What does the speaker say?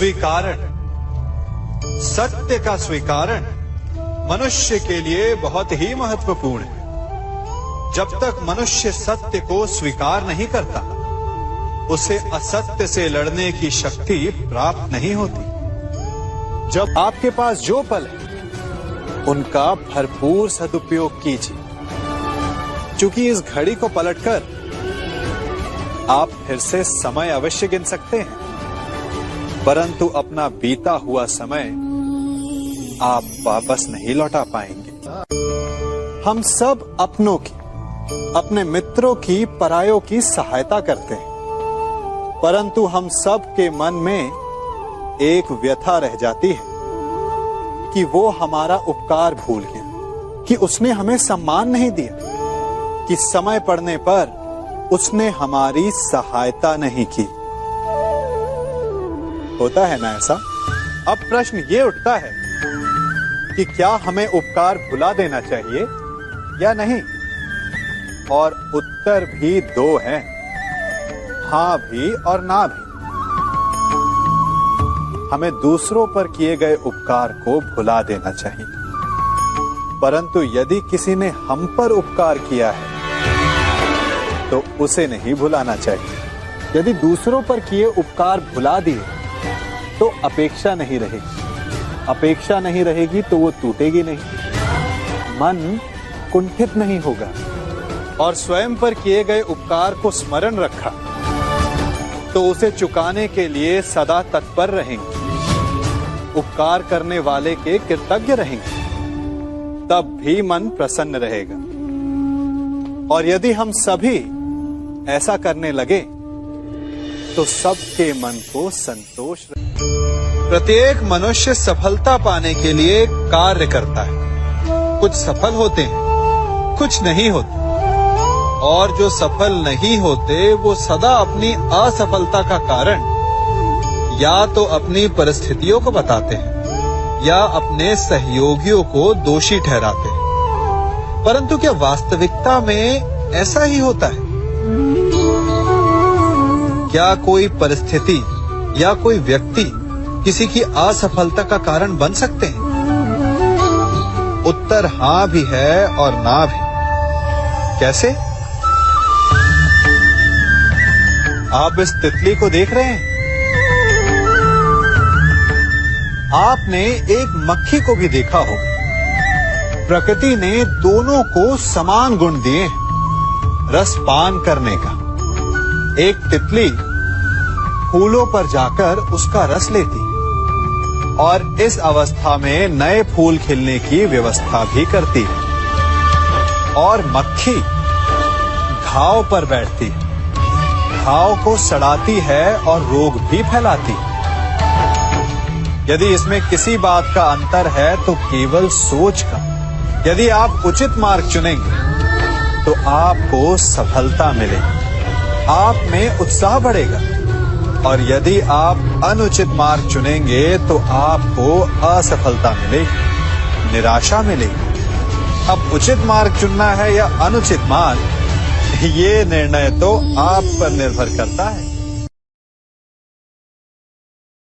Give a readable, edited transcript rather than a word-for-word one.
स्वीकारण, सत्य का स्वीकारण मनुष्य के लिए बहुत ही महत्वपूर्ण है। जब तक मनुष्य सत्य को स्वीकार नहीं करता, उसे असत्य से लड़ने की शक्ति प्राप्त नहीं होती। जब आपके पास जो पल है, उनका भरपूर सदुपयोग कीजिए, क्योंकि इस घड़ी को पलटकर आप फिर से समय अवश्य गिन सकते हैं, परंतु अपना बीता हुआ समय आप वापस नहीं लौटा पाएंगे। हम सब अपनों की, अपने मित्रों की, परायों की सहायता करते हैं, परंतु हम सब के मन में एक व्यथा रह जाती है कि वो हमारा उपकार भूल गया, कि उसने हमें सम्मान नहीं दिया, कि समय पड़ने पर उसने हमारी सहायता नहीं की। होता है ना ऐसा? अब प्रश्न ये उठता है कि क्या हमें उपकार भुला देना चाहिए या नहीं? और उत्तर भी दो हैं, हां भी और ना भी। हमें दूसरों पर किए गए उपकार को भुला देना चाहिए, परंतु यदि किसी ने हम पर उपकार किया है तो उसे नहीं भुलाना चाहिए। यदि दूसरों पर किए उपकार भुला दिए तो अपेक्षा नहीं रहेगी। अपेक्षा नहीं रहेगी तो वो टूटेगी नहीं, मन कुंठित नहीं होगा, और स्वयं पर किए गए उपकार को स्मरण रखा तो उसे चुकाने के लिए सदा तत्पर रहेंगे, उपकार करने वाले के कृतज्ञ रहेंगे, तब भी मन प्रसन्न रहेगा। और यदि हम सभी ऐसा करने लगे तो सबके मन को संतोष रहे। प्रत्येक मनुष्य सफलता पाने के लिए कार्य करता है। कुछ सफल होते हैं, कुछ नहीं होते, और जो सफल नहीं होते वो सदा अपनी असफलता का कारण या तो अपनी परिस्थितियों को बताते हैं या अपने सहयोगियों को दोषी ठहराते हैं। परंतु क्या वास्तविकता में ऐसा ही होता है? क्या कोई परिस्थिति या कोई व्यक्ति किसी की असफलता का कारण बन सकते हैं? उत्तर हां भी है और ना भी। कैसे? आप इस तितली को देख रहे हैं? आपने एक मक्खी को भी देखा होगा। प्रकृति ने दोनों को समान गुण दिए हैं रस पान करने का। एक तितली फूलों पर जाकर उसका रस लेती और इस अवस्था में नए फूल खिलने की व्यवस्था भी करती है, और मक्खी घाव पर बैठती है, घाव को सड़ाती है और रोग भी फैलाती है। यदि इसमें किसी बात का अंतर है तो केवल सोच का। यदि आप उचित मार्ग चुनेंगे तो आपको सफलता मिलेगी, आप में उत्साह बढ़ेगा, और यदि आप अनुचित मार्ग चुनेंगे तो आपको असफलता मिलेगी, निराशा मिलेगी। अब उचित मार्ग चुनना है या अनुचित मार्ग, ये निर्णय तो आप पर निर्भर करता है।